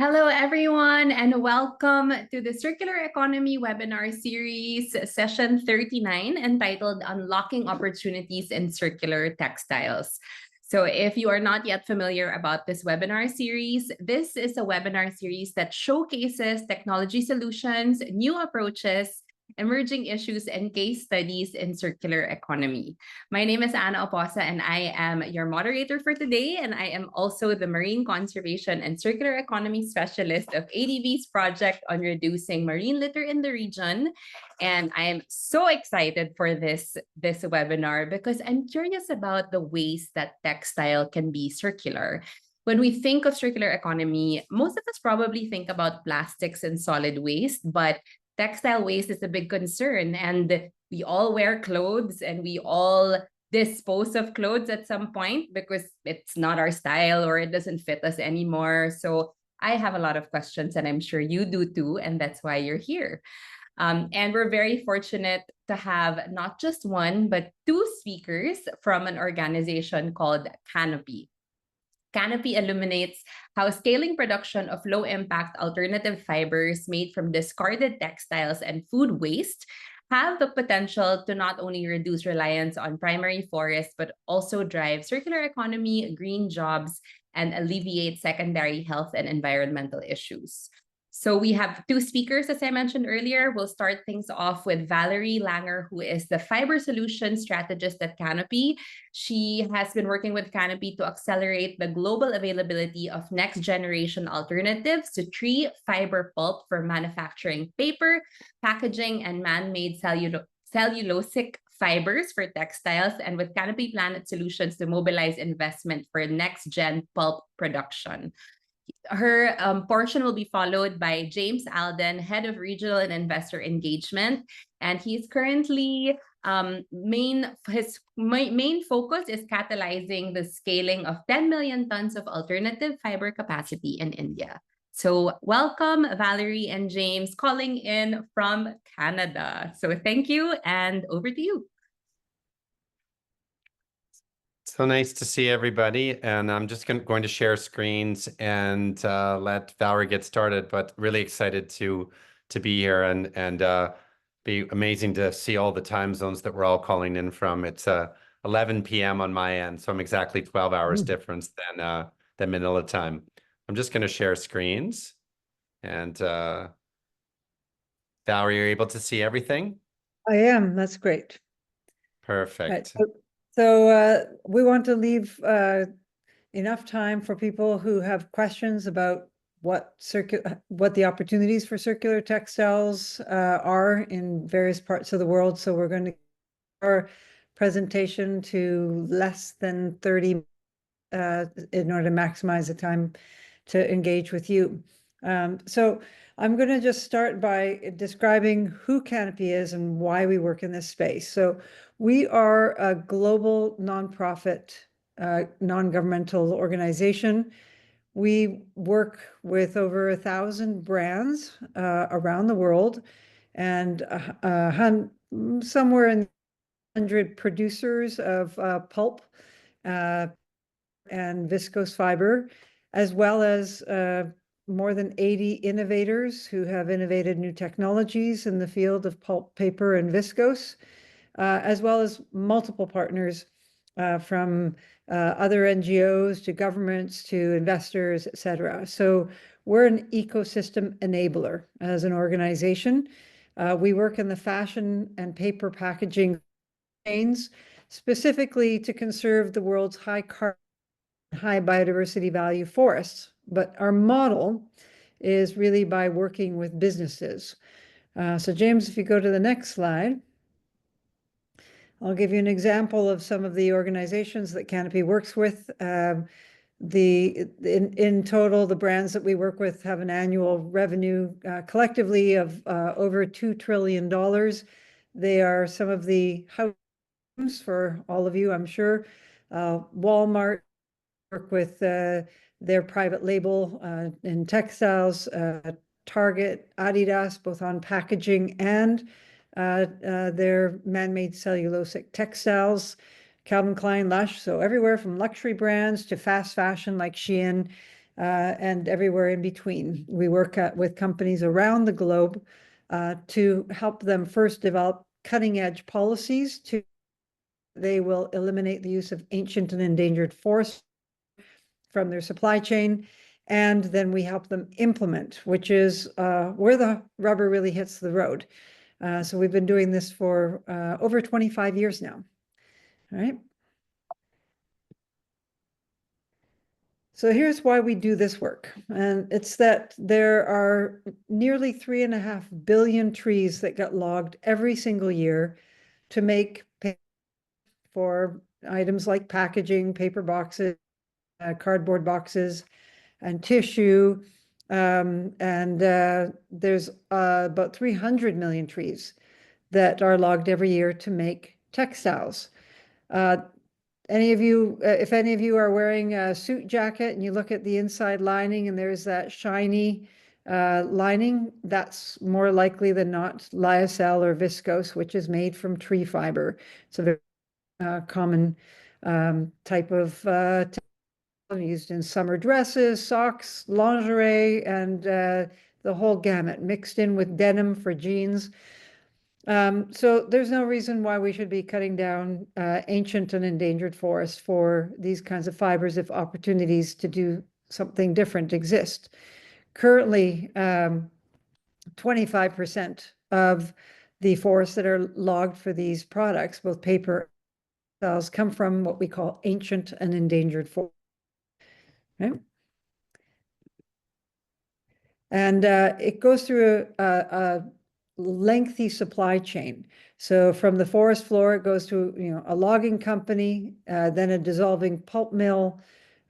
Hello, everyone, and welcome to the Circular Economy webinar series, session 39, entitled Unlocking Opportunities in Circular Textiles. So if you are not yet familiar about this webinar series, this is a webinar series that showcases technology solutions, new approaches, emerging issues, and case studies in circular economy. My name is Anna Oposa, and I am your moderator for today, and I am also the Marine Conservation and Circular Economy Specialist of ADV's project on reducing marine litter in the region. And I am so excited for this webinar because I'm curious about the ways that textile can be circular. When we think of circular economy, most of us probably think about plastics and solid waste, but textile waste is a big concern, and we all wear clothes and we all dispose of clothes at some point because it's not our style or it doesn't fit us anymore. So I have a lot of questions, and I'm sure you do too, and that's why you're here. And we're very fortunate to have not just one, but two speakers from an organization called Canopy. Canopy illuminates how scaling production of low-impact alternative fibers made from discarded textiles and food waste have the potential to not only reduce reliance on primary forests, but also drive circular economy, green jobs, and alleviate secondary health and environmental issues. So we have two speakers, as I mentioned earlier. We'll start things off with Valerie Langer, who is the fiber solution strategist at Canopy. She has been working with Canopy to accelerate the global availability of next generation alternatives to tree fiber pulp for manufacturing paper, packaging, and man-made cellulosic fibers for textiles, and with Canopy Planet Solutions to mobilize investment for next-gen pulp production. Her portion will be followed by James Alden, Head of Regional and Investor Engagement. And he's currently, his main focus is catalyzing the scaling of 10 million tons of alternative fiber capacity in India. So welcome, Valerie and James, calling in from Canada. So thank you, and over to you. So nice to see everybody, and I'm just going to share screens and let Valerie get started, but really excited to be here and be amazing to see all the time zones that we're all calling in from. It's 11 p.m. on my end, so I'm exactly 12 hours difference than Manila time. I'm just going to share screens, and Valerie, you're able to see everything? I am. That's great. Perfect. Right. So we want to leave enough time for people who have questions about what the opportunities for circular textiles are in various parts of the world. So we're going to our presentation to less than 30 in order to maximize the time to engage with you. So I'm going to just start by describing who Canopy is and why we work in this space. So we are a global nonprofit, non-governmental organization. We work with over 1,000 brands around the world, and somewhere in 100 producers of pulp and viscose fiber, as well as more than 80 innovators who have innovated new technologies in the field of pulp, paper, and viscose, as well as multiple partners from other NGOs to governments to investors, et cetera. So we're an ecosystem enabler as an organization. We work in the fashion and paper packaging chains, specifically to conserve the world's high carbon, high biodiversity value forests. But our model is really by working with businesses. So James, if you go to the next slide, I'll give you an example of some of the organizations that Canopy works with. In total, the brands that we work with have an annual revenue collectively of over $2 trillion. They are some of the houses for all of you, I'm sure. Walmart work with their private label in textiles, Target, Adidas, both on packaging and their man-made cellulosic textiles, Calvin Klein, Lush, so everywhere from luxury brands to fast fashion like Shein, and everywhere in between. We work with companies around the globe to help them first develop cutting-edge policies they will eliminate the use of ancient and endangered forests from their supply chain. And then we help them implement, which is where the rubber really hits the road. So we've been doing this for over 25 years now. All right. So here's why we do this work. And it's that there are nearly 3.5 billion trees that get logged every single year to make for items like packaging, paper boxes, cardboard boxes, and tissue. There's about 300 million trees that are logged every year to make textiles. Any of you, if any of you are wearing a suit jacket and you look at the inside lining and there's that shiny lining, that's more likely than not lyocell or viscose, which is made from tree fiber. It's a very common type of used in summer dresses, socks, lingerie, and the whole gamut, mixed in with denim for jeans. So there's no reason why we should be cutting down ancient and endangered forests for these kinds of fibers if opportunities to do something different exist. Currently, 25% of the forests that are logged for these products, both paper and textiles, come from what we call ancient and endangered forests. Okay. And it goes through a lengthy supply chain. So from the forest floor, it goes to a logging company, then a dissolving pulp mill.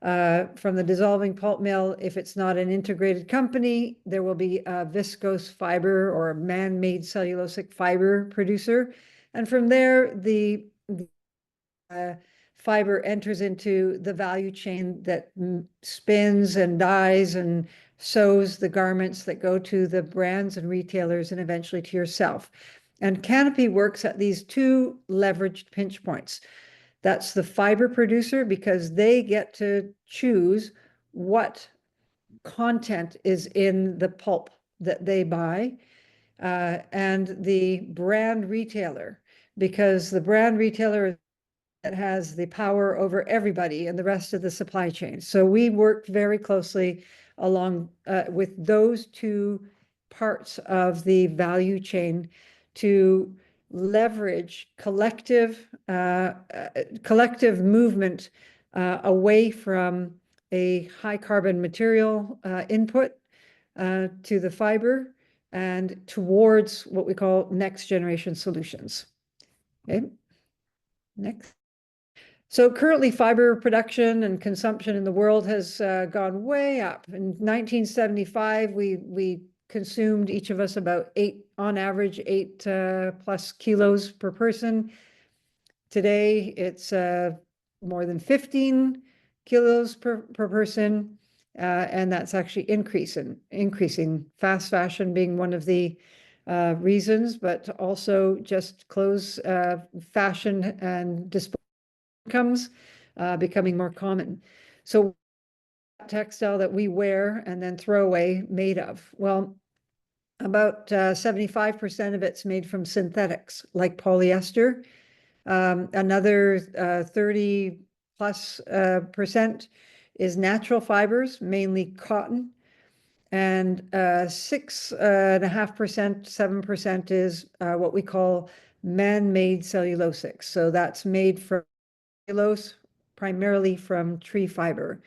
From the dissolving pulp mill, if it's not an integrated company, there will be a viscose fiber or a man-made cellulosic fiber producer. And from there, the fiber enters into the value chain that spins and dyes and sews the garments that go to the brands and retailers and eventually to yourself. And Canopy works at these two leveraged pinch points. That's the fiber producer, because they get to choose what content is in the pulp that they buy, and the brand retailer, because the brand retailer that has the power over everybody and the rest of the supply chain. So we work very closely along with those two parts of the value chain to leverage collective movement away from a high carbon material input to the fiber and towards what we call next generation solutions. Okay, next. So currently fiber production and consumption in the world has gone way up. In 1975, we consumed, each of us, about on average, 8+ kilos per person. Today, it's more than 15 kilos per person. And that's actually increasing, fast fashion being one of the reasons, but also just clothes, fashion and display comes becoming more common. So textile that we wear and then throw away made of? Well, about 75% of it's made from synthetics like polyester. Another 30+% is natural fibers, mainly cotton. And 6.5%, 7% is what we call man-made cellulosics. So that's made from cellulose, primarily from tree fiber.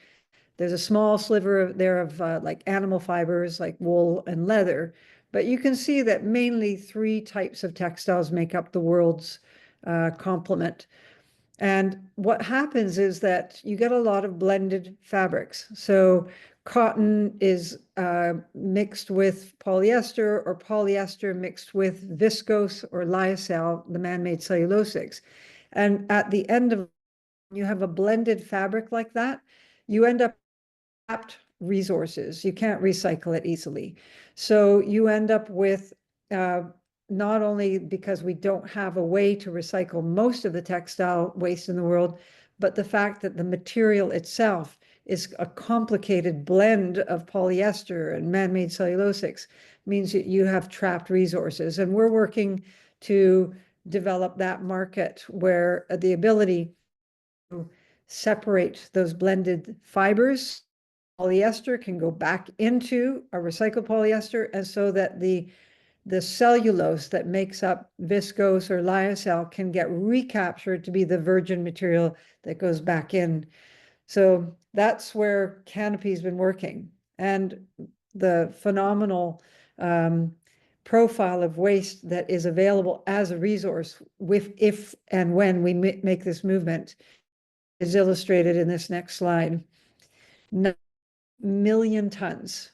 There's a small sliver there of like animal fibers like wool and leather, but you can see that mainly 3 types of textiles make up the world's complement. And what happens is that you get a lot of blended fabrics. So cotton is mixed with polyester, or polyester mixed with viscose or lyocell, the man-made cellulosics. And at the end of you have a blended fabric like that, you end up trapped resources. You can't recycle it easily. So you end up with not only because we don't have a way to recycle most of the textile waste in the world, but the fact that the material itself is a complicated blend of polyester and man-made cellulosics, means that you have trapped resources. And we're working to develop that market where the ability to separate those blended fibers, polyester can go back into a recycled polyester, and so that the cellulose that makes up viscose or lyocell can get recaptured to be the virgin material that goes back in. So that's where Canopy's been working. And the phenomenal profile of waste that is available as a resource if and when we make this movement is illustrated in this next slide. 9 million tons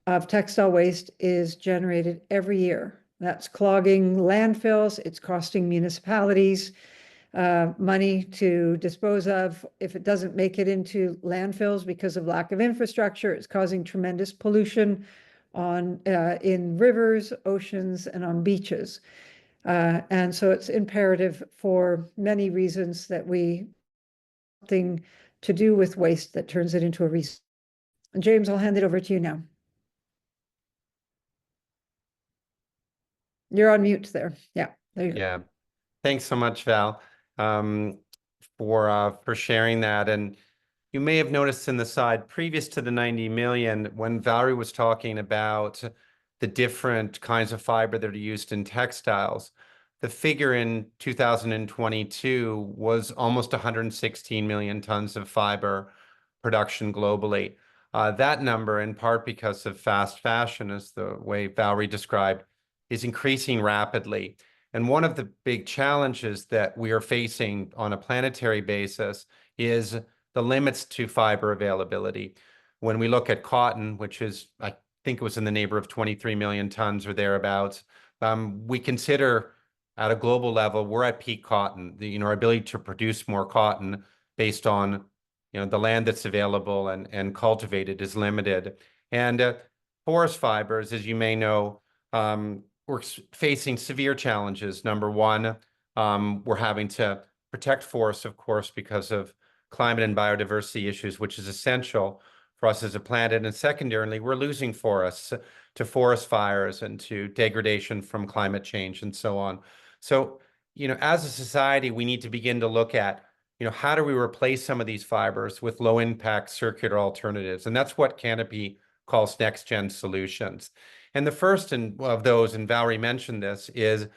of textile waste is generated every year. That's clogging landfills, it's costing municipalities money to dispose of. If it doesn't make it into landfills because of lack of infrastructure, it's causing tremendous pollution in rivers, oceans, and on beaches. And so it's imperative for many reasons that we something to do with waste that turns it into a resource. James, I'll hand it over to you now. You're on mute there. Yeah, there you go. Yeah. Thanks so much, Val, for sharing that. And you may have noticed in the side previous to the 90 million, when Valerie was talking about the different kinds of fiber that are used in textiles, the figure in 2022 was almost 116 million tons of fiber production globally. That number, in part because of fast fashion, as the way Valerie described, is increasing rapidly. And one of the big challenges that we are facing on a planetary basis is the limits to fiber availability. When we look at cotton, which is, I think it was in the neighborhood of 23 million tons or thereabouts, we consider at a global level, we're at peak cotton. Our ability to produce more cotton based on the land that's available and cultivated is limited. And forest fibers, as you may know, we're facing severe challenges. Number one, we're having to protect forests, of course, because of climate and biodiversity issues, which is essential for us as a planet. And secondarily, we're losing forests to forest fires and to degradation from climate change and so on. So, as a society, we need to begin to look at, how do we replace some of these fibers with low impact circular alternatives? And that's what Canopy calls next gen solutions. And the first of those, and Valerie mentioned this, is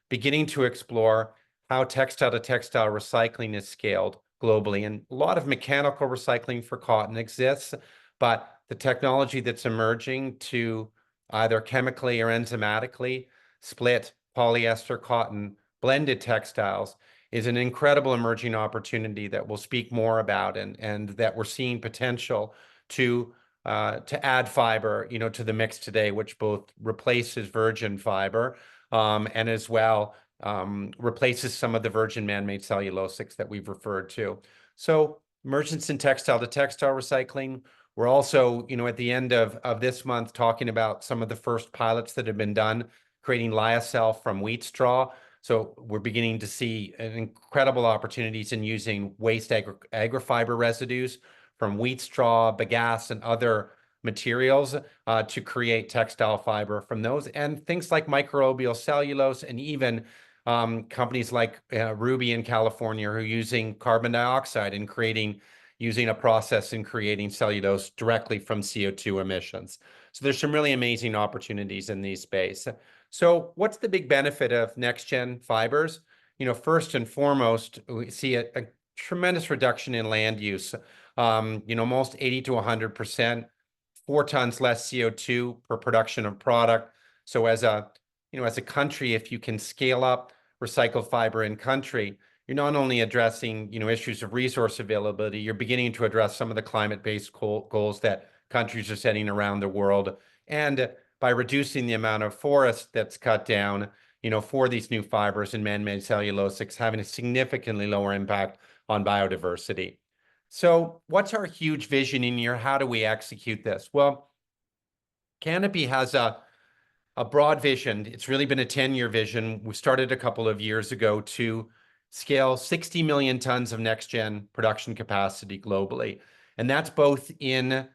beginning to explore how textile to textile recycling is scaled globally. And a lot of mechanical recycling for cotton exists, but the technology that's emerging to either chemically or enzymatically split polyester, cotton, blended textiles is an incredible emerging opportunity that we'll speak more about, and that we're seeing potential to add fiber, to the mix today, which both replaces virgin fiber and as well replaces some of the virgin man-made cellulosics that we've referred to. So emergence in textile to textile recycling. We're also, at the end of this month talking about some of the first pilots that have been done, creating lyocell from wheat straw. So we're beginning to see incredible opportunities in using waste agrifiber residues from wheat straw, bagasse, and other materials to create textile fiber from those, and things like microbial cellulose, and even companies like Ruby in California who are using carbon dioxide and using a process in creating cellulose directly from CO2 emissions. So there's some really amazing opportunities in these space. So what's the big benefit of next gen fibers? First and foremost, we see a tremendous reduction in land use. Almost 80 to 100%, 4 tons less CO2 per production of product. So as a country, if you can scale up recycled fiber in country, you're not only addressing, issues of resource availability, you're beginning to address some of the climate-based goals that countries are setting around the world. And by reducing the amount of forest that's cut down, for these new fibers and man-made cellulosics, having a significantly lower impact on biodiversity. So what's our huge vision in here? How do we execute this? Well, Canopy has a broad vision. It's really been a 10-year vision. We started a couple of years ago to scale 60 million tons of next-gen production capacity globally. And that's both in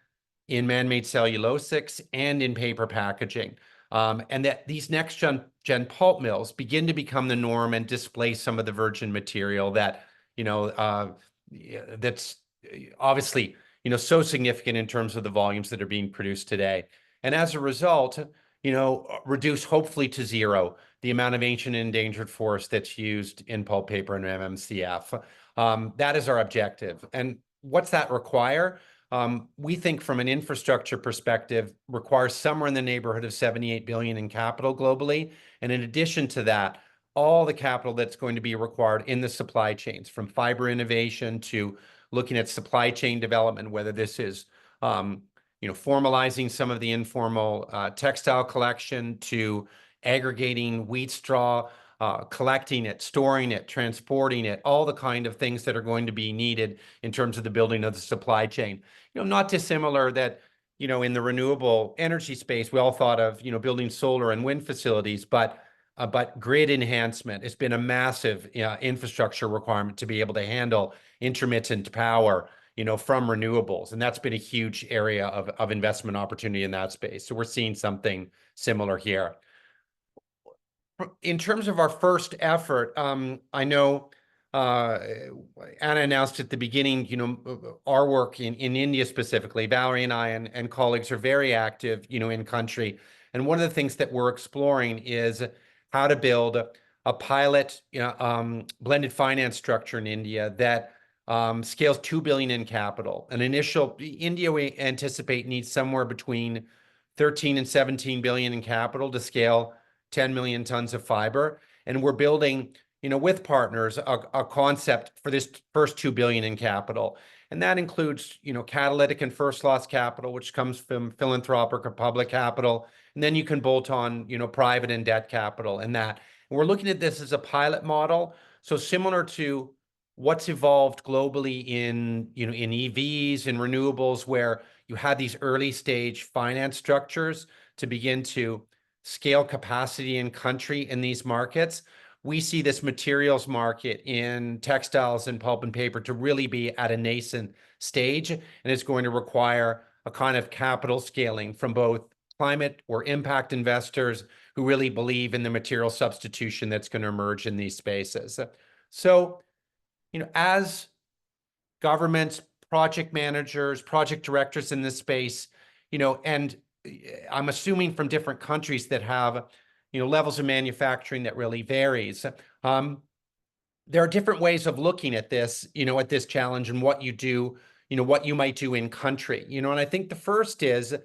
man-made cellulosics and in paper packaging. And that these next gen pulp mills begin to become the norm and displace some of the virgin material that, that's obviously, so significant in terms of the volumes that are being produced today. And as a result, reduce hopefully to zero the amount of ancient and endangered forest that's used in pulp, paper, and MMCF. That is our objective. And what's that require? We think from an infrastructure perspective, requires somewhere in the neighborhood of 78 billion in capital globally. And in addition to that, all the capital that's going to be required in the supply chains, from fiber innovation to looking at supply chain development, whether this is formalizing some of the informal textile collection, to aggregating wheat straw, collecting it, storing it, transporting it, all the kind of things that are going to be needed in terms of the building of the supply chain. Not dissimilar that, in the renewable energy space, we all thought of, building solar and wind facilities, but grid enhancement has been a massive infrastructure requirement to be able to handle intermittent power, from renewables. And that's been a huge area of investment opportunity in that space. So we're seeing something similar here. In terms of our first effort, I know Anna announced at the beginning, our work in India specifically. Valerie and I and colleagues are very active, in country. And one of the things that we're exploring is how to build a pilot blended finance structure in India that scales 2 billion in capital. India, we anticipate, needs somewhere between 13 and 17 billion in capital to scale 10 million tons of fiber. And we're building, with partners, a concept for this first 2 billion in capital. And that includes, catalytic and first loss capital, which comes from philanthropic or public capital. And then you can bolt on, private and debt capital and that. And we're looking at this as a pilot model. So similar to what's evolved globally in EVs and renewables, where you had these early stage finance structures to begin to scale capacity in country in these markets. We see this materials market in textiles and pulp and paper to really be at a nascent stage, and it's going to require a kind of capital scaling from both climate or impact investors who really believe in the material substitution that's going to emerge in these spaces. So, as governments, project managers, project directors in this space, and I'm assuming from different countries that have, levels of manufacturing that really varies. There are different ways of looking at this, at this challenge and what you do, what you might do in country, and I think the first is,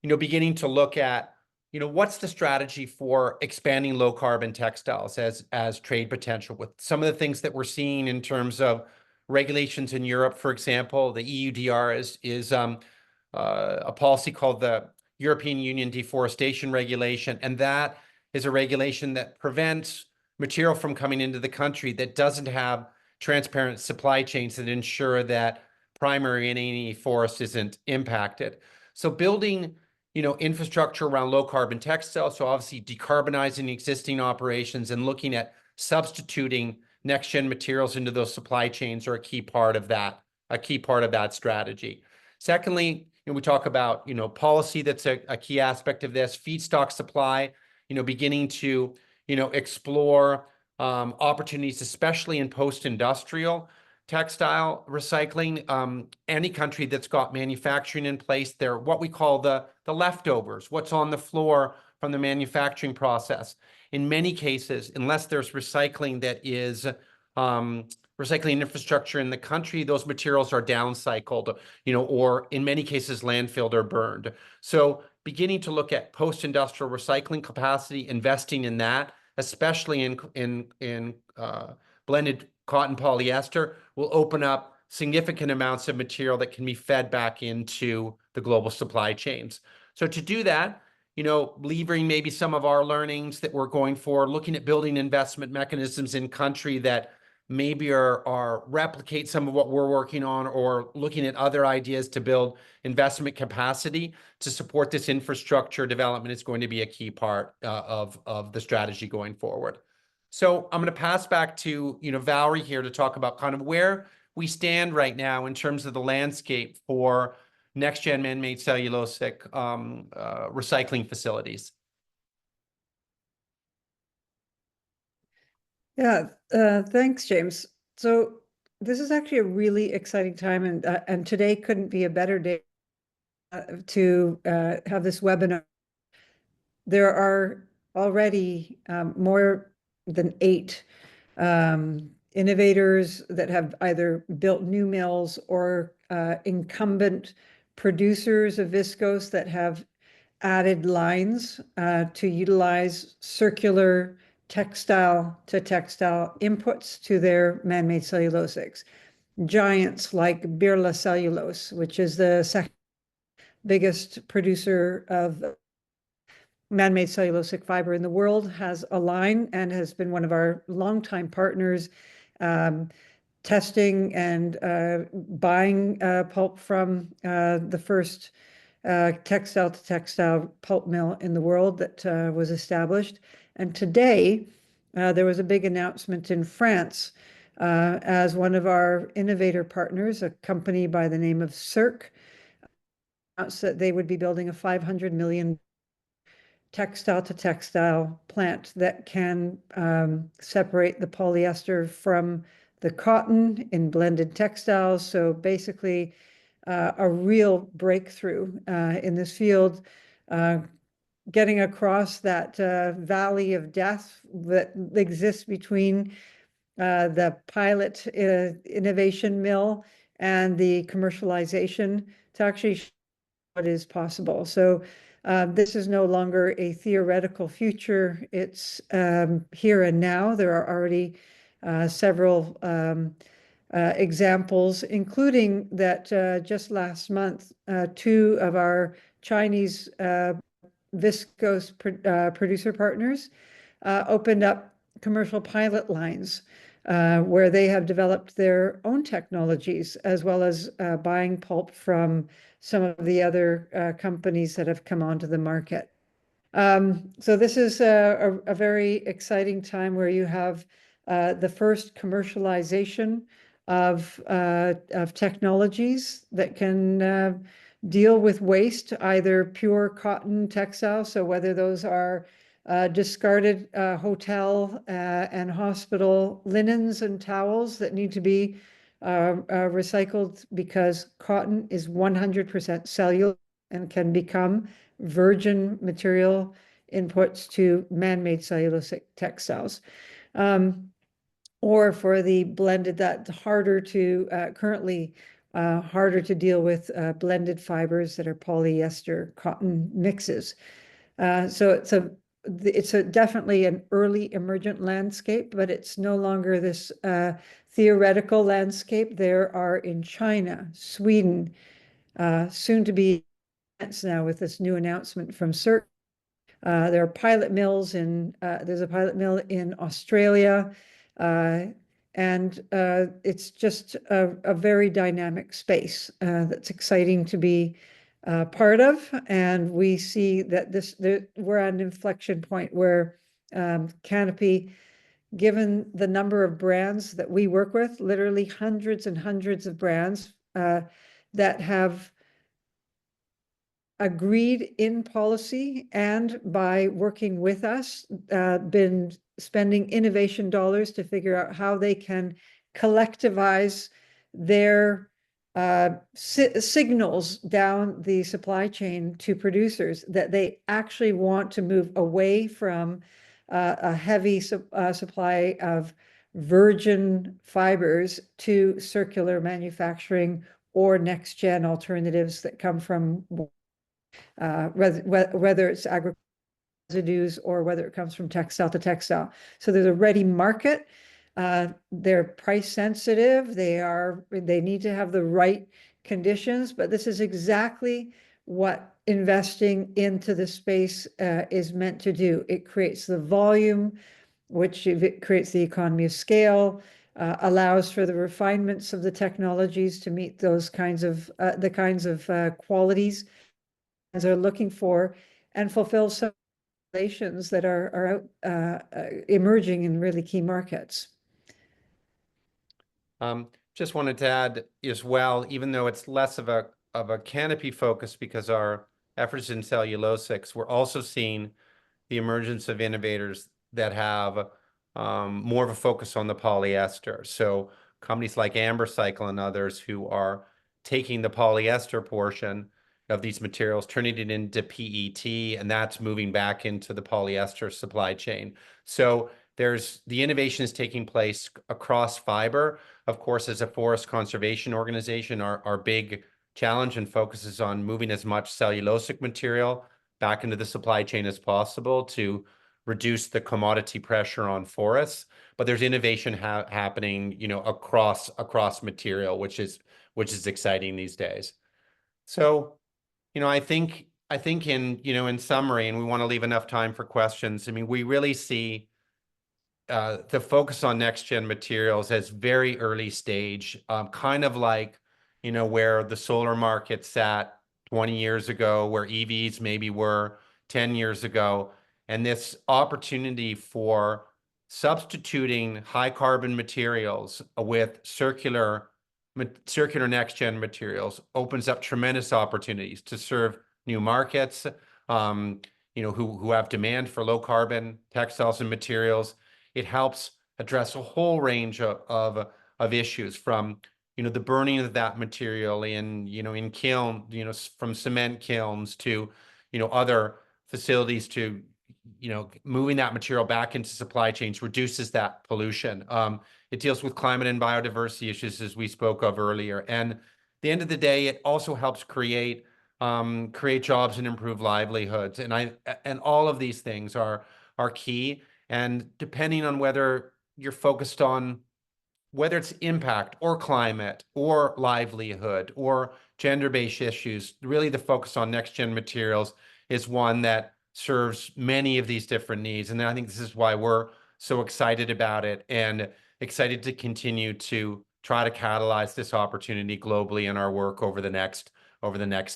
beginning to look at, what's the strategy for expanding low carbon textiles as trade potential, with some of the things that we're seeing in terms of regulations in Europe. For example, the EUDR is a policy called the European Union Deforestation Regulation, and that is a regulation that prevents material from coming into the country that doesn't have transparent supply chains that ensure that primary and any forest isn't impacted. So building, infrastructure around low carbon textiles, so obviously decarbonizing existing operations and looking at substituting next gen materials into those supply chains are a key part of that strategy. Secondly, we talk about, policy. That's a key aspect of this. Feedstock supply, beginning to, explore opportunities, especially in post-industrial textile recycling. Any country that's got manufacturing in place, they're what we call the leftovers, what's on the floor from the manufacturing process. In many cases, unless there's recycling that is recycling infrastructure in the country, those materials are downcycled, or in many cases landfilled or burned. So beginning to look at post-industrial recycling capacity, investing in that, especially in blended cotton polyester, will open up significant amounts of material that can be fed back into the global supply chains. So to do that, leveraging maybe some of our learnings that we're going for, looking at building investment mechanisms in country that maybe are replicate some of what we're working on, or looking at other ideas to build investment capacity to support this infrastructure development is going to be a key part of the strategy going forward. So I'm going to pass back to Valerie here to talk about kind of where we stand right now in terms of the landscape for next-gen man-made cellulosic recycling facilities? Yeah, thanks, James. So this is actually a really exciting time, and today couldn't be a better day to have this webinar. There are already more than 8 innovators that have either built new mills or incumbent producers of viscose that have added lines to utilize circular textile to textile inputs to their man-made cellulosics. Giants like Birla Cellulose, which is the second biggest producer of man-made cellulosic fiber in the world, has a line and has been one of our longtime partners, testing and buying pulp from the first textile to textile pulp mill in the world that was established. And today, there was a big announcement in France as one of our innovator partners, a company by the name of Circ, announced that they would be building a 500 million textile to textile plant that can separate the polyester from the cotton in blended textiles. So basically, a real breakthrough in this field, getting across that valley of death that exists between the pilot innovation mill and the commercialization to actually what is possible. So this is no longer a theoretical future. It's here and now. There are already several examples, including that just last month, 2 of our Chinese viscose producer partners opened up commercial pilot lines where they have developed their own technologies, as well as buying pulp from some of the other companies that have come onto the market. So this is a very exciting time where you have the first commercialization of technologies that can deal with waste, either pure cotton textile, so whether those are discarded hotel and hospital linens and towels that need to be recycled because cotton is 100% cellular and can become virgin material inputs to man-made cellulosic textiles. Or for the blended, that harder to currently harder to deal with blended fibers that are polyester cotton mixes. So it's definitely an early emergent landscape, but it's no longer this theoretical landscape. There are in China, Sweden, soon to be now with this new announcement from Circ. There are pilot mills there's a pilot mill in Australia, and it's just a very dynamic space that's exciting to be part of. And we see that we're at an inflection point where Canopy, given the number of brands that we work with, literally hundreds and hundreds of brands that have agreed in policy and by working with us, been spending innovation dollars to figure out how they can collectivize their signals down the supply chain to producers that they actually want to move away from a heavy supply of virgin fibers to circular manufacturing or next gen alternatives that come from whether it's agricultural residues or whether it comes from textile to textile. So there's a ready market. They're price sensitive. They need to have the right conditions, but this is exactly what investing into the space is meant to do. It creates the volume, which it creates the economy of scale, allows for the refinements of the technologies to meet those kinds of qualities are looking for, and fulfill some regulations that are out emerging in really key markets. Just wanted to add as well, even though it's less of a Canopy focus because our efforts in cellulosics, we're also seeing the emergence of innovators that have more of a focus on the polyester. So companies like Ambercycle and others who are taking the polyester portion of these materials, turning it into PET, and that's moving back into the polyester supply chain. So there's the innovation is taking place across fiber. Of course, as a forest conservation organization, our big challenge and focus is on moving as much cellulosic material back into the supply chain as possible to reduce the commodity pressure on forests. But there's innovation happening, across material, which is exciting these days. So, I think in summary, and we want to leave enough time for questions. I mean, we really see the focus on next gen materials as very early stage, kind of like, where the solar market sat 20 years ago, where EVs maybe were 10 years ago. And this opportunity for substituting high carbon materials with circular next gen materials opens up tremendous opportunities to serve new markets, who have demand for low carbon textiles and materials. It helps address a whole range of issues, from the burning of that material in kiln, from cement kilns to other facilities, to moving that material back into supply chains reduces that pollution. It deals with climate and biodiversity issues, as we spoke of earlier. And at the end of the day, it also helps create jobs and improve livelihoods. And all of these things are key. And depending on whether you're focused on whether it's impact or climate or livelihood or gender-based issues, really the focus on next-gen materials is one that serves many of these different needs. And I think this is why we're so excited about it and excited to continue to try to catalyze this opportunity globally in our work over the next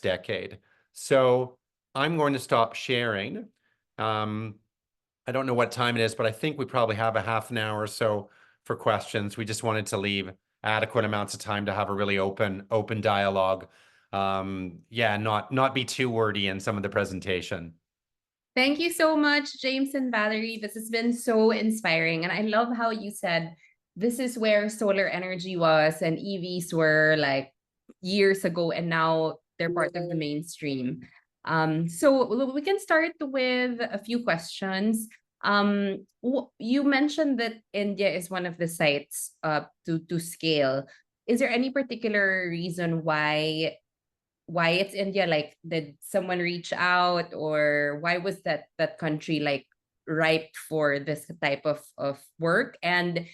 decade. So I'm going to stop sharing. I don't know what time it is, but I think we probably have a half an hour or so for questions. We just wanted to leave adequate amounts of time to have a really open dialogue. Not be too wordy in some of the presentation. Thank you so much, James and Valerie. This has been so inspiring. And I love how you said this is where solar energy was and EVs were like years ago, and now they're part of the mainstream. So we can start with a few questions. You mentioned that India is one of the sites to scale. Is there any particular reason why it's India? Like, did someone reach out, or why was that country like ripe for this type of work? And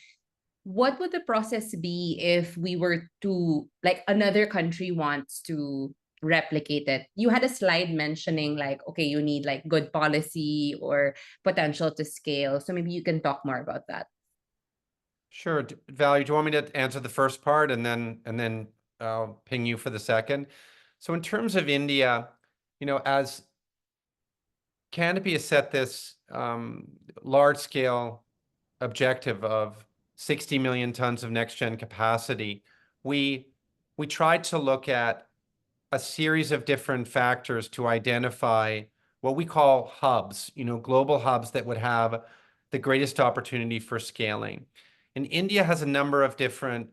what would the process be if we were to, like, another country wants to replicate it? You had a slide mentioning like, okay, you need like good policy or potential to scale. So maybe you can talk more about that. Sure. Valerie, do you want me to answer the first part and then I'll ping you for the second? So in terms of India, as Canopy has set this large scale objective of 60 million tons of next gen capacity, we tried to look at a series of different factors to identify what we call hubs, global hubs that would have the greatest opportunity for scaling. And India has a number of different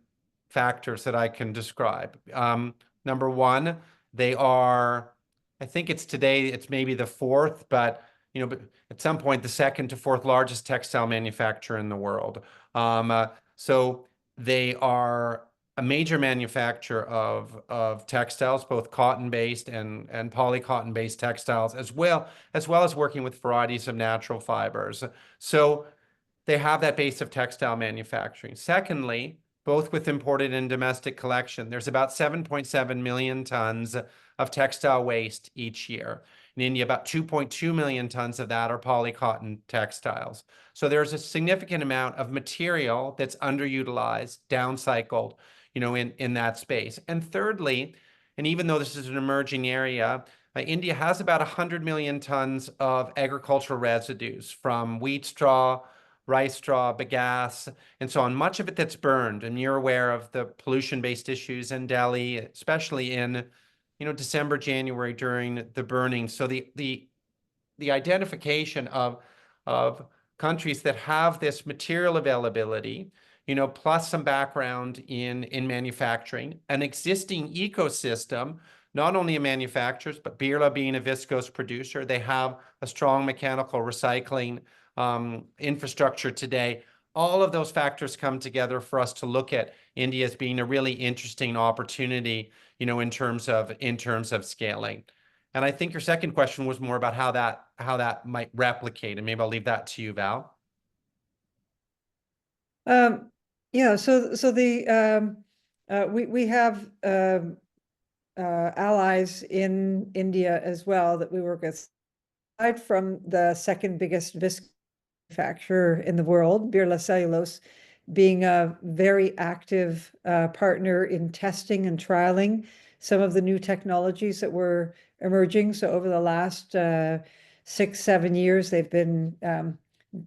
factors that I can describe. Number one, I think it's maybe the fourth, but at some point the second to fourth largest textile manufacturer in the world. So they are a major manufacturer of textiles, both cotton-based and polycotton-based textiles, as well as working with varieties of natural fibers. So they have that base of textile manufacturing. Secondly, both with imported and domestic collection, there's about 7.7 million tons of textile waste each year. In India, about 2.2 million tons of that are polycotton textiles. So there's a significant amount of material that's underutilized, downcycled, in that space. And thirdly, and even though this is an emerging area, India has about 100 million tons of agricultural residues from wheat straw, rice straw, bagasse, and so on. Much of it that's burned, and you're aware of the pollution-based issues in Delhi, especially in, December, January during the burning. So the identification of countries that have this material availability, plus some background in manufacturing, an existing ecosystem, not only in manufacturers, but Birla being a viscose producer, they have a strong mechanical recycling infrastructure today. All of those factors come together for us to look at India as being a really interesting opportunity, in terms of scaling. And I think your second question was more about how that might replicate, and maybe I'll leave that to you, Val. Yeah, so we have allies in India as well that we work with. Aside from the second biggest viscose manufacturer in the world, Birla Cellulose, being a very active partner in testing and trialing some of the new technologies that were emerging. So over the last 6-7 years,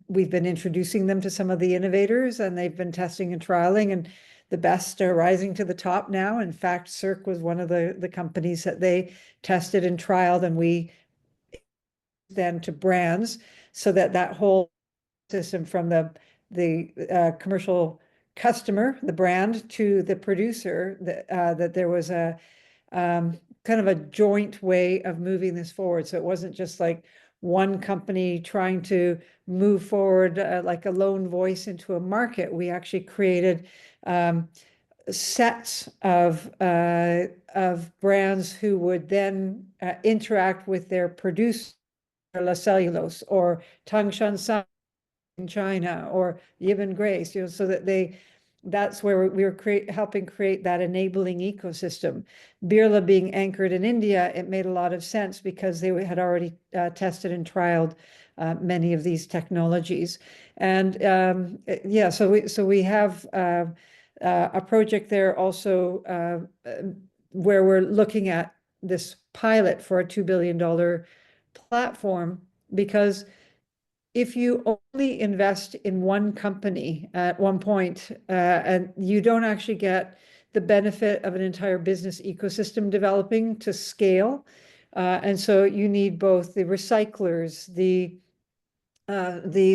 we've been introducing them to some of the innovators, and they've been testing and trialing, and the best are rising to the top now. In fact, Circ was one of the companies that they tested and trialed, and we then to brands, so that whole system from the commercial customer, the brand, to the producer, that there was a kind of a joint way of moving this forward. So it wasn't just like one company trying to move forward like a lone voice into a market. We actually created sets of brands who would then interact with their producer, La Cellulose or Tangshan Sun in China, or Yibin Grace, so that that's where we were helping create that enabling ecosystem. Birla being anchored in India, it made a lot of sense because they had already tested and trialed many of these technologies. And yeah, so we have a project there also where we're looking at this pilot for a $2 billion platform, because if you only invest in one company at one point, and you don't actually get the benefit of an entire business ecosystem developing to scale. And so you need both the recyclers, the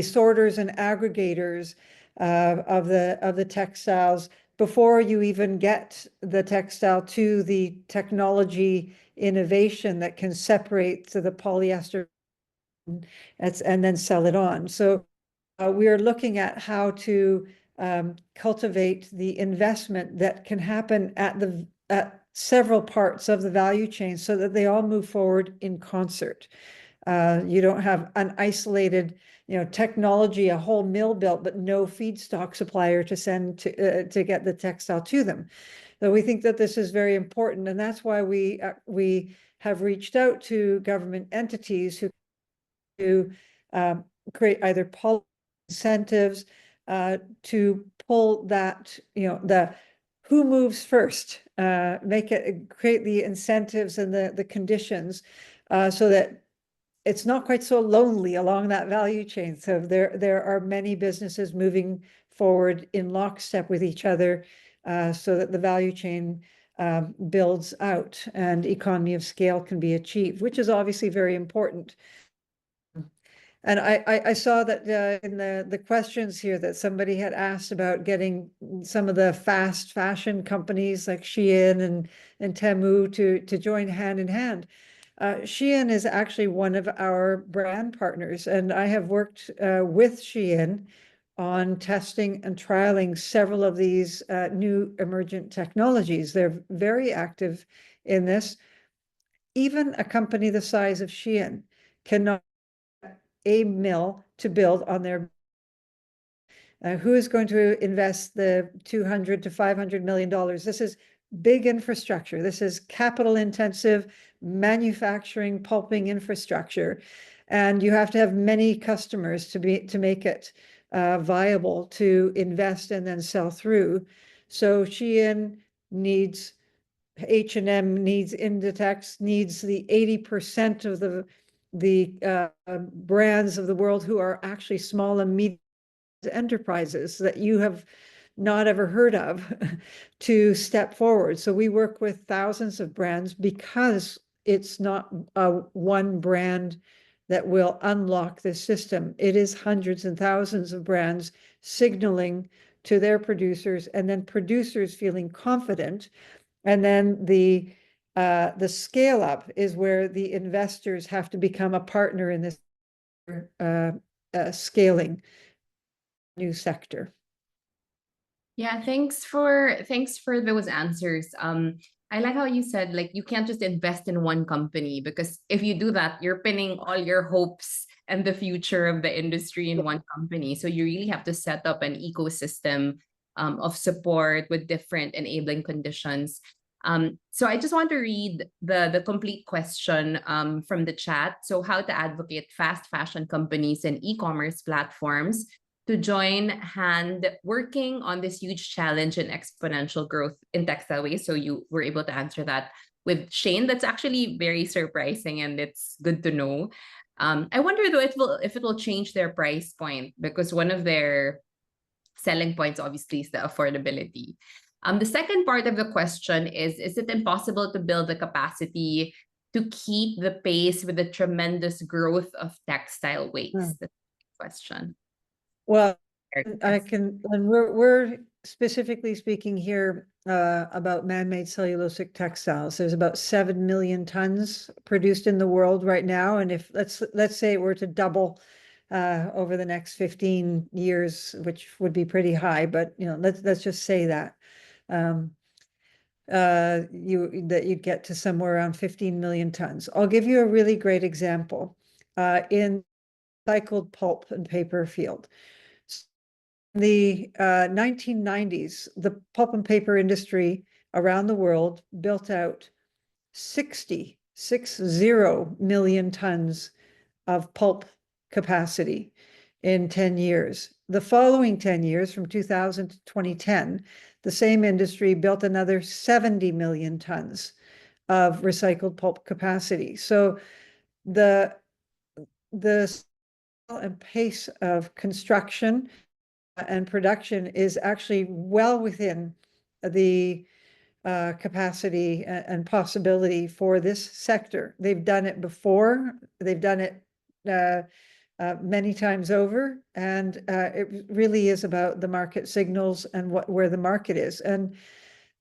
sorters and aggregators of the textiles before you even get the textile to the technology innovation that can separate to the polyester and then sell it on. So we are looking at how to cultivate the investment that can happen at several parts of the value chain so that they all move forward in concert. You don't have an isolated, technology, a whole mill built, but no feedstock supplier to send to get the textile to them. So we think that this is very important, and that's why we have reached out to government entities who to create either policy incentives to pull that, the who moves first, create the incentives and the conditions so that it's not quite so lonely along that value chain. So there are many businesses moving forward in lockstep with each other so that the value chain builds out and economy of scale can be achieved, which is obviously very important. And I saw that in the questions here that somebody had asked about getting some of the fast fashion companies like Shein and Temu to join hand in hand. Shein is actually one of our brand partners, and I have worked with Shein on testing and trialing several of these new emergent technologies. They're very active in this. Even a company the size of Shein cannot a mill to build on their who is going to invest the $200 to $500 million? This is big infrastructure. This is capital intensive manufacturing, pulping infrastructure. And you have to have many customers to make it viable to invest and then sell through. So Shein needs, H&M needs, Inditex needs the 80% of the brands of the world who are actually small and medium enterprises that you have not ever heard of to step forward. So we work with thousands of brands because it's not one brand that will unlock this system. It is hundreds and thousands of brands signaling to their producers, and then producers feeling confident. And then the scale up is where the investors have to become a partner in this scaling new sector. Yeah, thanks for those answers. I like how you said, like, you can't just invest in one company, because if you do that, you're pinning all your hopes and the future of the industry in one company. So you really have to set up an ecosystem of support with different enabling conditions. So I just want to read the complete question from the chat. So how to advocate fast fashion companies and e-commerce platforms to join hand working on this huge challenge and exponential growth in textile waste. So you were able to answer that with Shane. That's actually very surprising, and it's good to know. I wonder though if it will change their price point, because one of their selling points obviously is the affordability. The second part of the question is it impossible to build the capacity to keep the pace with the tremendous growth of textile waste? That's the question. Well, I can, and we're specifically speaking here about man-made cellulosic textiles. There's about 7 million tons produced in the world right now, and if let's say it were to double over the next 15 years, which would be pretty high, but let's just say that you'd get to somewhere around 15 million tons. I'll give you a really great example in recycled pulp and paper field. The 1990s, the pulp and paper industry around the world built out 60 million tons of pulp capacity in 10 years. The following 10 years, from 2000 to 2010, the same industry built another 70 million tons of recycled pulp capacity. So the and pace of construction and production is actually well within the capacity and possibility for this sector. They've done it before. They've done it many times over, and it really is about the market signals and where the market is. And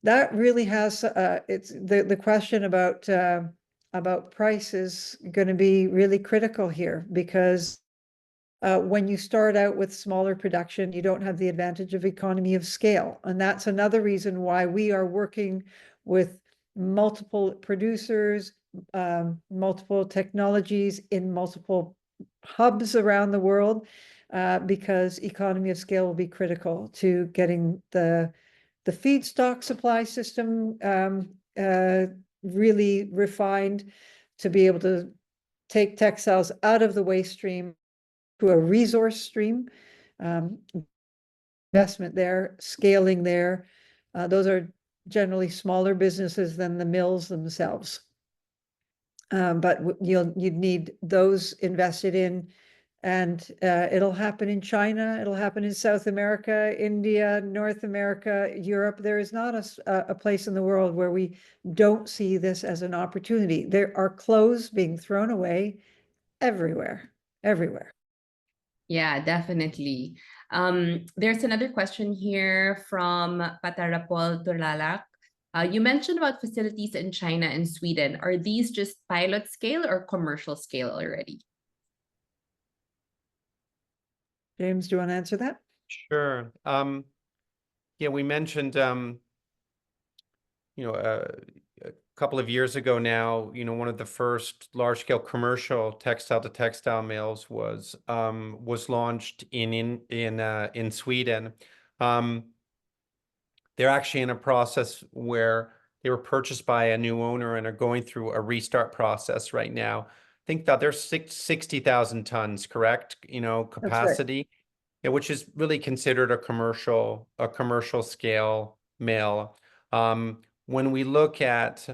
that really has it's the question about price is going to be really critical here, because when you start out with smaller production, you don't have the advantage of economy of scale. And that's another reason why we are working with multiple producers, multiple technologies in multiple hubs around the world, because economy of scale will be critical to getting the feedstock supply system really refined to be able to take textiles out of the waste stream to a resource stream, investment there, scaling there. Those are generally smaller businesses than the mills themselves. But you'd need those invested in, and it'll happen in China, it'll happen in South America, India, North America, Europe. There is not a place in the world where we don't see this as an opportunity. There are clothes being thrown away everywhere, everywhere. Yeah, definitely. There's another question here from Patarapol Turlalak. You mentioned about facilities in China and Sweden. Are these just pilot scale or commercial scale already? James, do you want to answer that? Sure. Yeah, we mentioned, a couple of years ago now, one of the first large-scale commercial textile-to-textile mills was launched in Sweden. They're actually in a process where they were purchased by a new owner and are going through a restart process right now. I think that there's 60,000 tons, correct? Capacity. Right. Yeah, which is really considered a commercial scale mill. When we look at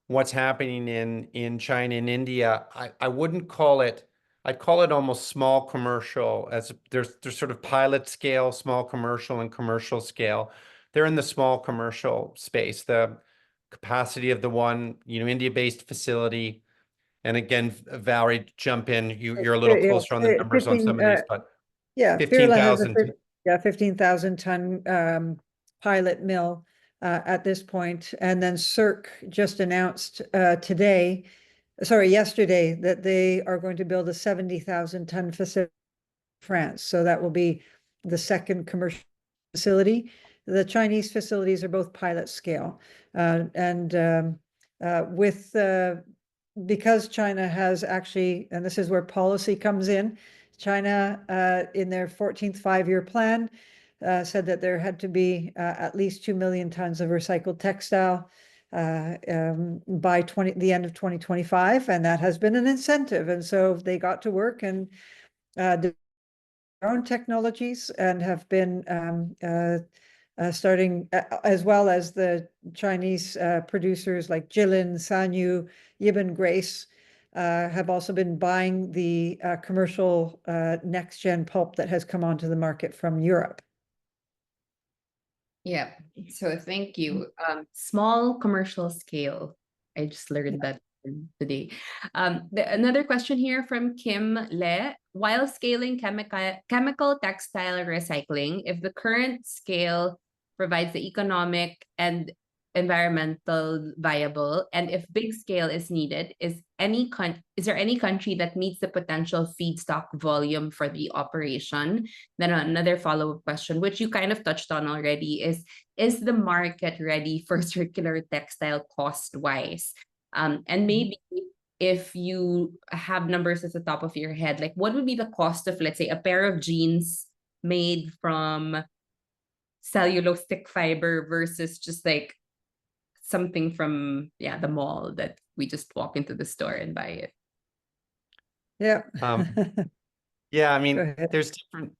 what's happening in China and India, I wouldn't call it I'd call it almost small commercial, as there's sort of pilot scale, small commercial, and commercial scale. They're in the small commercial space. The capacity of the one, India-based facility, and again, Valerie, jump in. You're a little Yeah, closer on the numbers on 15, some of these, but yeah, Firla has a 15,000. 15,000 ton pilot mill at this point. And then Circ just announced yesterday, that they are going to build a 70,000 ton facility in France. So that will be the second commercial facility. The Chinese facilities are both pilot scale. Because China has actually, and this is where policy comes in, China, in their 14th five-year plan, said that there had to be at least 2 million tons of recycled textile by the end of 2025, and that has been an incentive. And so they got to work and developed their own technologies and have been starting, as well as the Chinese producers like Jilin, Sanyu, Yibin Grace, have also been buying the commercial next gen pulp that has come onto the market from Europe. Yeah, so thank you. Small commercial scale. I just learned that today. Another question here from Kim Le. While scaling chemical textile recycling, if the current scale provides the economic and environmental viable, and if big scale is needed, is there any country that meets the potential feedstock volume for the operation? Then another follow-up question, which you kind of touched on already, is the market ready for circular textile cost-wise? And maybe if you have numbers at the top of your head, like what would be the cost of, let's say, a pair of jeans made from cellulosic fiber versus just like something from the mall that we just walk into the store and buy it? Yeah. Yeah, I Go mean, ahead. there's different.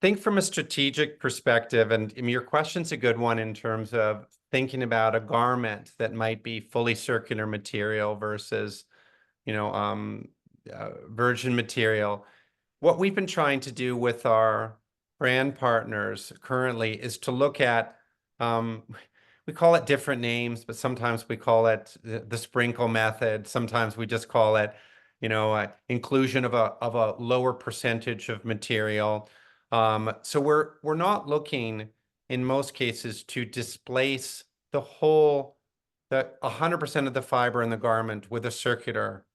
Think from a strategic perspective, and I mean, your question's a good one in terms of thinking about a garment that might be fully circular material versus, virgin material. What we've been trying to do with our brand partners currently is to look at, we call it different names, but sometimes we call it the sprinkle method. Sometimes we just call it, inclusion of a lower percentage of material. So we're not looking in most cases to displace the 100% of the fiber in the garment with a circular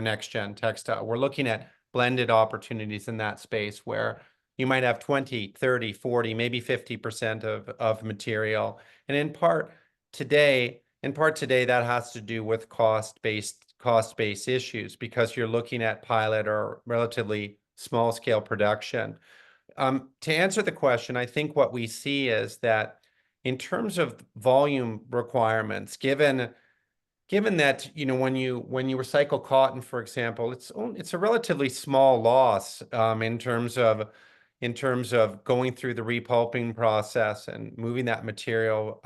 next gen textile. We're looking at blended opportunities in that space where you might have 20, 30, 40, maybe 50% of material. And in part today, that has to do with cost-based issues because you're looking at pilot or relatively small scale production. To answer the question, I think what we see is that in terms of volume requirements, given that when you recycle cotton, for example, it's a relatively small loss in terms of going through the repulping process and moving that material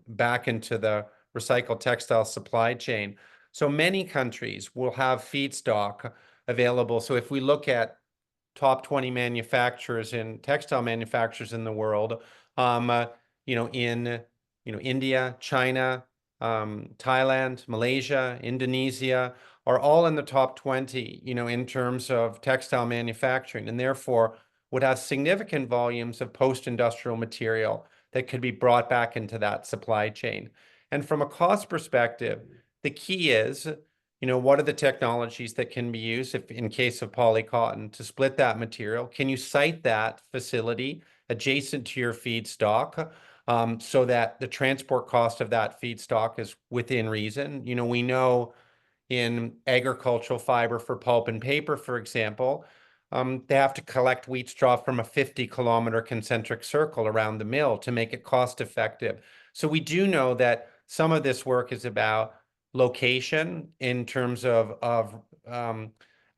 back into the recycled textile supply chain. So many countries will have feedstock available. So if we look at top 20 manufacturers in textile manufacturers in the world, in India, China, Thailand, Malaysia, Indonesia are all in the top 20, in terms of textile manufacturing, and therefore would have significant volumes of post-industrial material that could be brought back into that supply chain. And from a cost perspective, the key is, what are the technologies that can be used if in case of polycotton to split that material? Can you site that facility adjacent to your feedstock so that the transport cost of that feedstock is within reason? We know in agricultural fiber for pulp and paper, for example, they have to collect wheat straw from a 50-kilometer concentric circle around the mill to make it cost effective. So we do know that some of this work is about location in terms of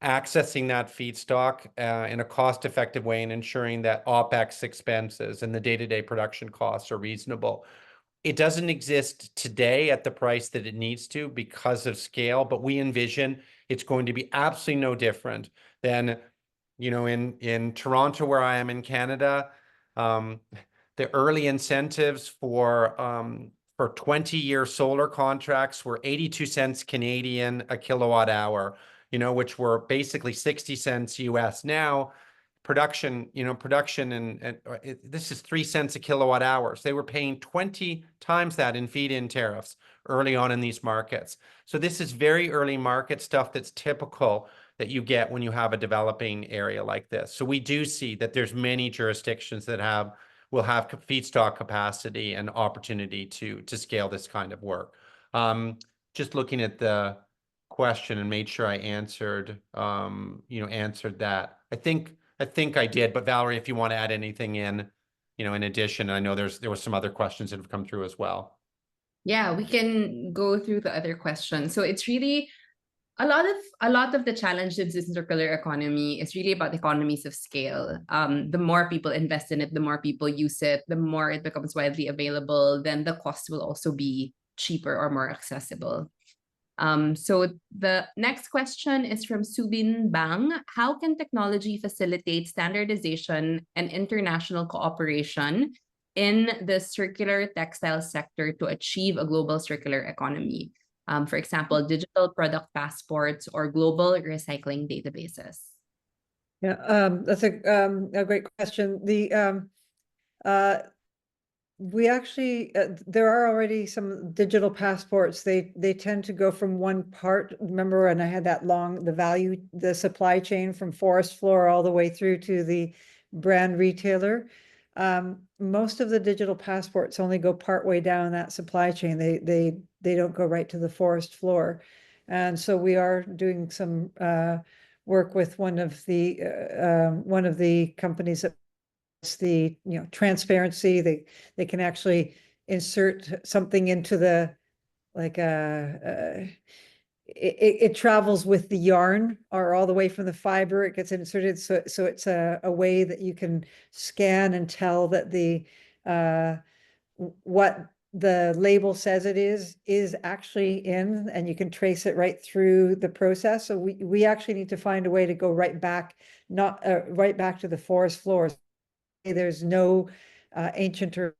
accessing that feedstock in a cost-effective way and ensuring that OPEX expenses and the day-to-day production costs are reasonable. It doesn't exist today at the price that it needs to because of scale, but we envision it's going to be absolutely no different than, in Toronto, where I am in Canada, the early incentives for 20-year solar contracts were 82 cents Canadian a kilowatt hour, which were basically 60 cents US. Now, production and this is 3 cents a kilowatt hour. So they were paying 20 times that in feed-in tariffs early on in these markets. So this is very early market stuff that's typical that you get when you have a developing area like this. So we do see that there's many jurisdictions that will have feedstock capacity and opportunity to scale this kind of work. Just looking at the question and made sure I answered that. I think I did, but Valerie, if you want to add anything in addition, I know there were some other questions that have come through as well. Yeah, we can go through the other questions. So it's really a lot of the challenges in circular economy is really about economies of scale. The more people invest in it, the more people use it, the more it becomes widely available, then the cost will also be cheaper or more accessible. So the next question is from Subin Bang. How can technology facilitate standardization and international cooperation in the circular textile sector to achieve a global circular economy? For example, digital product passports or global recycling databases. Yeah, that's a great question. We actually, there are already some digital passports. They tend to go from one part. Remember, and I had the supply chain from forest floor all the way through to the brand retailer. Most of the digital passports only go part way down that supply chain. They don't go right to the forest floor. And so we are doing some work with one of the companies that the transparency. They can actually insert something into the it travels with the yarn or all the way from the fiber. It gets inserted, so it's a way that you can scan and tell that the what the label says it is actually in, and you can trace it right through the process. So we actually need to find a way to go right back, not right back to the forest floors. There's no ancient or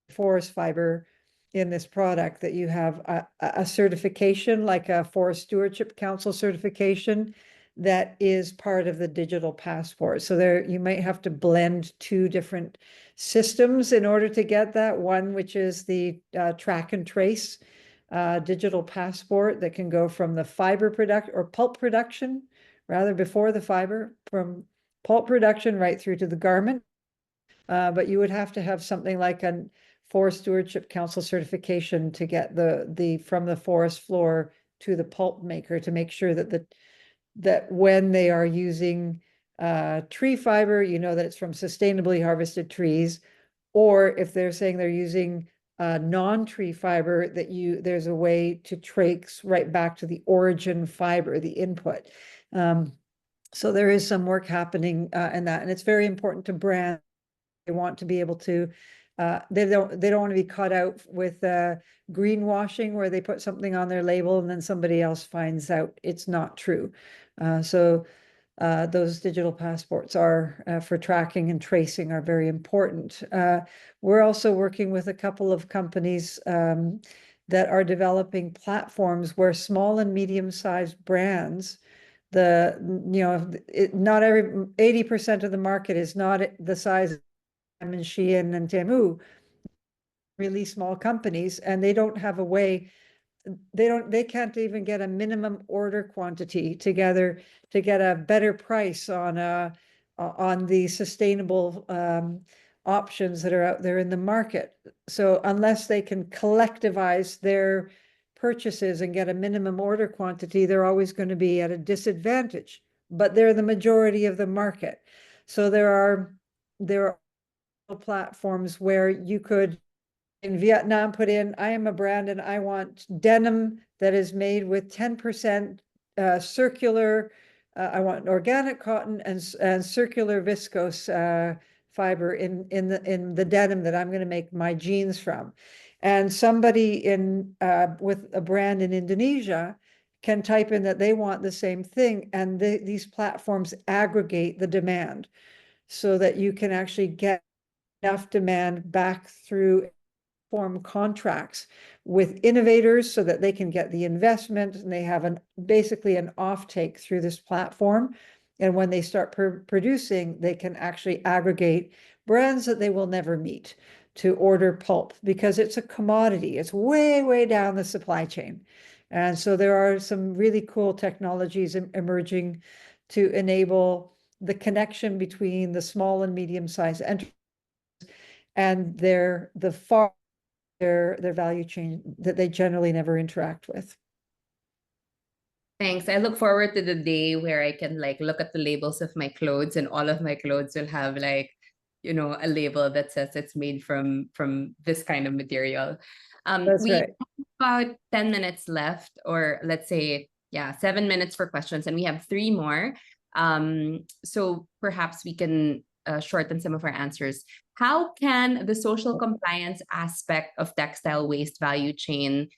forest fiber in this product, that you have a certification like a Forest Stewardship Council certification that is part of the digital passport. So there you might have to blend two different systems in order to get that one, which is the track and trace digital passport that can go from the fiber product or pulp production, rather before the fiber, from pulp production right through to the garment. But you would have to have something like a Forest Stewardship Council certification to get the from the forest floor to the pulp maker, to make sure that when they are using tree fiber, that it's from sustainably harvested trees, or if they're saying they're using non-tree fiber, that there's a way to trace right back to the origin fiber, the input. So there is some work happening in that, and it's very important to brand. They want to be able to, they don't want to be caught out with greenwashing, where they put something on their label and then somebody else finds out it's not true. So those digital passports are for tracking and tracing are very important. We're also working with a couple of companies that are developing platforms where small and medium-sized brands, not 80% of the market is not the size of and Shein and Temu, really small companies, and they don't have a way. They can't even get a minimum order quantity together to get a better price on the sustainable options that are out there in the market. So unless they can collectivize their purchases and get a minimum order quantity, they're always going to be at a disadvantage. But they're the majority of the market. So there are platforms where you could, in Vietnam, put in, I am a brand and I want denim that is made with 10% circular, I want organic cotton and circular viscose fiber in the denim that I'm going to make my jeans from. And somebody in with a brand in Indonesia can type in that they want the same thing, and these platforms aggregate the demand so that you can actually get enough demand back through form contracts with innovators so that they can get the investment, and they have basically an offtake through this platform. And when they start producing, they can actually aggregate brands that they will never meet to order pulp, because it's a commodity. It's way, way down the supply chain. And so there are some really cool technologies emerging to enable the connection between the small and medium-sized enterprises and their value chain that they generally never interact with. Thanks. I look forward to the day where I can like look at the labels of my clothes, and all of my clothes will have like, a label that says it's made from this kind of material. That's We right. have about 10 minutes left, or let's say, 7 minutes for questions, and we have 3 more. So perhaps we can shorten some of our answers. How can the social compliance aspect of textile waste value chain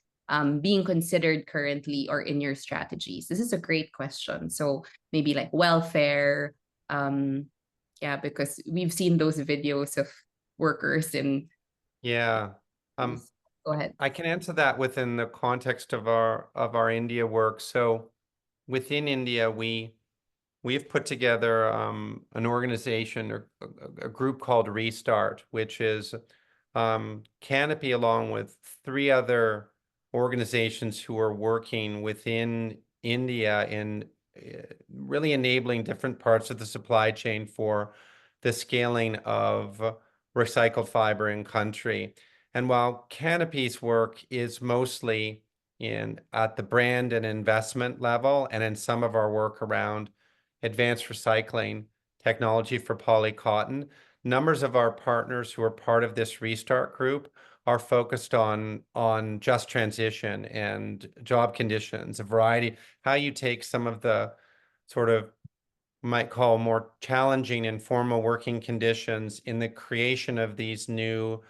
being considered currently or in your strategies? This is a great question. So maybe like welfare, because we've seen those videos of workers in. Yeah. Go ahead. I can answer that within the context of our India work. So within India, we've put together an organization or a group called Restart, which is Canopy, along with 3 other organizations who are working within India in really enabling different parts of the supply chain for the scaling of recycled fiber in country. And while Canopy's work is mostly at the brand and investment level, and in some of our work around advanced recycling technology for polycotton, numbers of our partners who are part of this Restart group are focused on just transition and job conditions, a variety, how you take some of the sort of might call more challenging informal working conditions in the creation of these new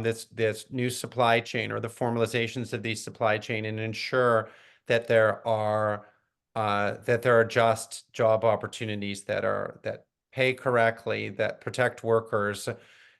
this new supply chain, or the formalizations of these supply chain, and ensure that there are just job opportunities that pay correctly, that protect workers,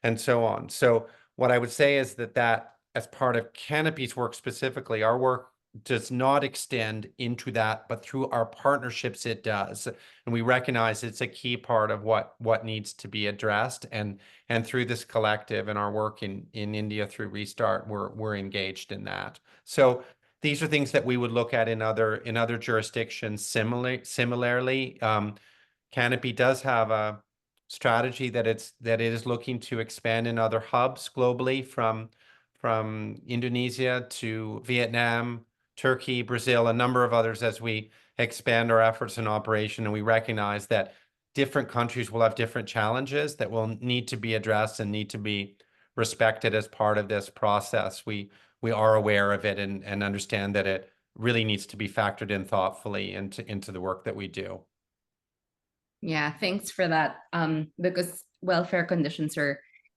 and so on. So what I would say is that as part of Canopy's work specifically, our work does not extend into that, but through our partnerships it does. And we recognize it's a key part of what needs to be addressed. And through this collective and our work in India through Restart, we're engaged in that. So these are things that we would look at in other jurisdictions similarly. Canopy does have a strategy that it is looking to expand in other hubs globally, from Indonesia to Vietnam, Turkey, Brazil, a number of others, as we expand our efforts in operation. And we recognize that different countries will have different challenges that will need to be addressed and need to be respected as part of this process. We are aware of it and understand that it really needs to be factored in thoughtfully into the work that we do. Yeah, thanks for that. Because welfare conditions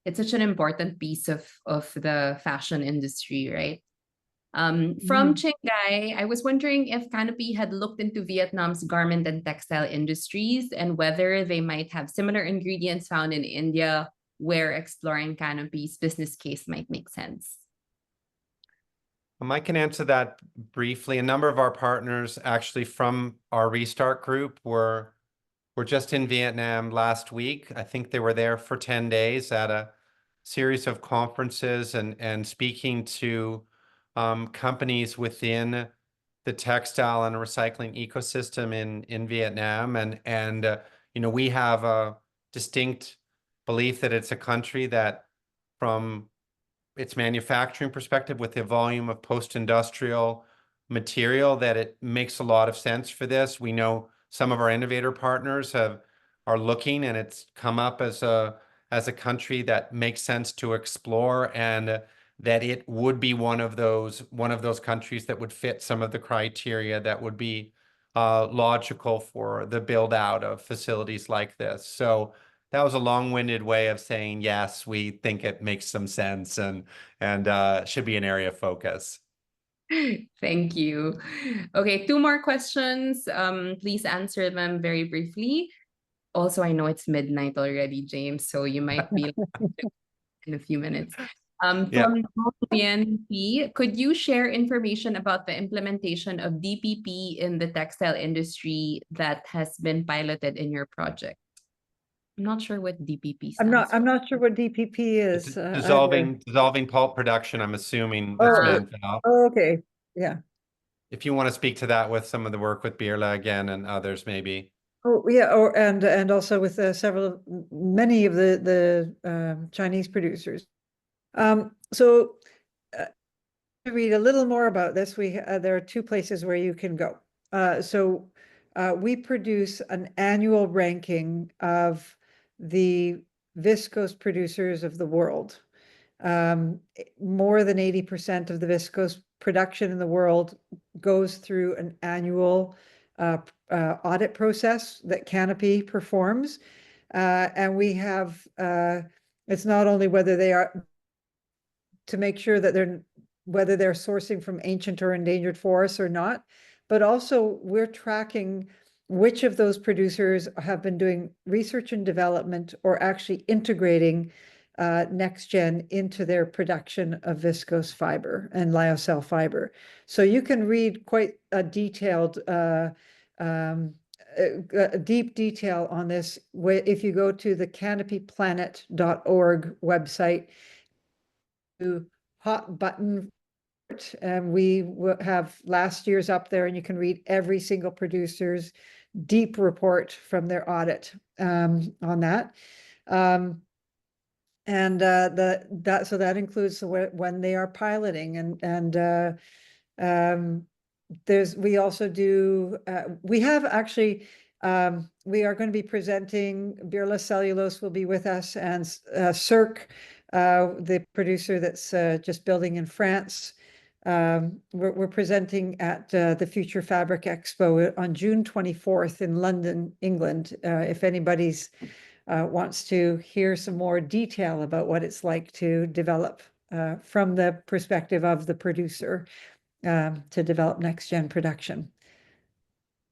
it's such an important piece of the fashion industry, right? From Chiang I was wondering if Canopy had looked into Vietnam's garment and textile industries, and whether they might have similar ingredients found in India, where exploring Canopy's business case might make sense. I can answer that briefly. A number of our partners actually from our Restart group were just in Vietnam last week. I think they were there for 10 days at a series of conferences and speaking to companies within the textile and recycling ecosystem in Vietnam. And we have a distinct belief that it's a country that, from its manufacturing perspective, with the volume of post-industrial material, that it makes a lot of sense for this. We know some of our innovator partners are looking, and it's come up as a country that makes sense to explore, and that it would be one of those countries that would fit some of the criteria that would be logical for the build out of facilities like this. So that was a long-winded way of saying, yes, we think it makes some sense and should be an area of focus. Thank you. Okay, 2 more questions. Please answer them very briefly. Also, I know it's midnight already, James, so you might be in a few minutes. Yeah. From Canopy, could you share information about the implementation of DPP in the textile industry that has been piloted in your project? I'm not sure what DPP stands for. I'm not sure what DPP It's is. dissolving pulp production. I'm assuming that's meant. Oh, okay. Yeah. If you want to speak to that with some of the work with Birla again and others, maybe. Oh, yeah. Or and also with many of the Chinese producers. So to read a little more about this, there are 2 places where you can go. We produce an annual ranking of the viscose producers of the world. More than 80% of the viscose production in the world goes through an annual audit process that Canopy performs. And we have, it's not only whether they are to make sure that whether they're sourcing from ancient or endangered forests or not, but also we're tracking which of those producers have been doing research and development or actually integrating next gen into their production of viscose fiber and lyocell fiber. So you can read quite a detailed deep detail on this if you go to the canopyplanet.org website, hot button, and we will have last year's up there, and you can read every single producer's deep report from their audit on that. And that includes when they are piloting we also do we have actually we are going to be presenting, Birla Cellulose will be with us, and Circ, the producer that's just building in France. We're presenting at the Future Fabric Expo on June 24th in London, England. If anybody's wants to hear some more detail about what it's like to develop from the perspective of the producer to develop next gen production.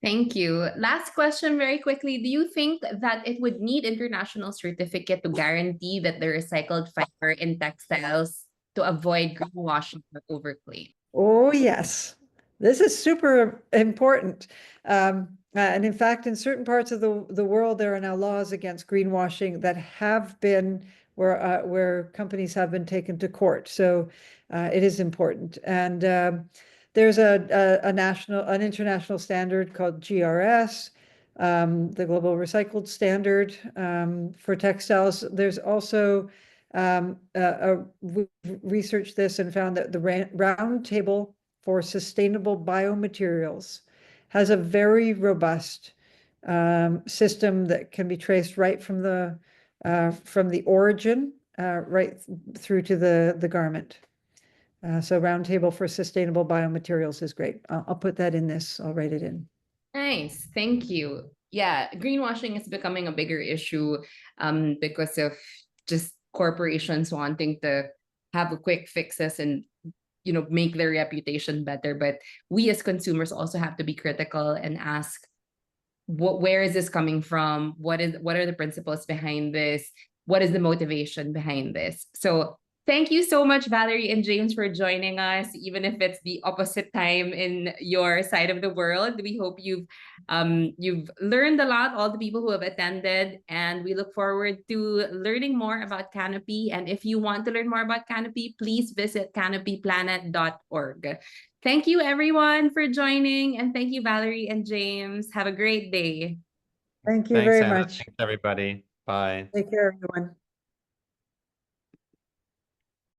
Thank you. Last question very quickly. Do you think that it would need international certificate to guarantee that the recycled fiber in textiles to avoid greenwashing or overclaim? Oh, yes. This is super important. And in fact, in certain parts of the world, there are now laws against greenwashing that have been where companies have been taken to court. So it is important. And there's an international standard called GRS, the Global Recycled Standard for textiles. There's also we researched this and found that the Roundtable for Sustainable Biomaterials has a very robust system that can be traced right from the origin right through to the garment. So Roundtable for Sustainable Biomaterials is great. I'll put that in this. I'll write it in. Nice. Thank you. Yeah, greenwashing is becoming a bigger issue because of just corporations wanting to have quick fixes and make their reputation better. But we as consumers also have to be critical and ask, where is this coming from? What are the principles behind this? What is the motivation behind this? So thank you so much, Valerie and James, for joining us, even if it's the opposite time in your side of the world. We hope you've learned a lot, all the people who have attended, and we look forward to learning more about Canopy. And if you want to learn more about Canopy, please visit canopyplanet.org. Thank you, everyone, for joining, and thank you, Valerie and James. Have a great day. Thank you Thanks, very Anna. much. Thanks, everybody. Bye. Take care, everyone.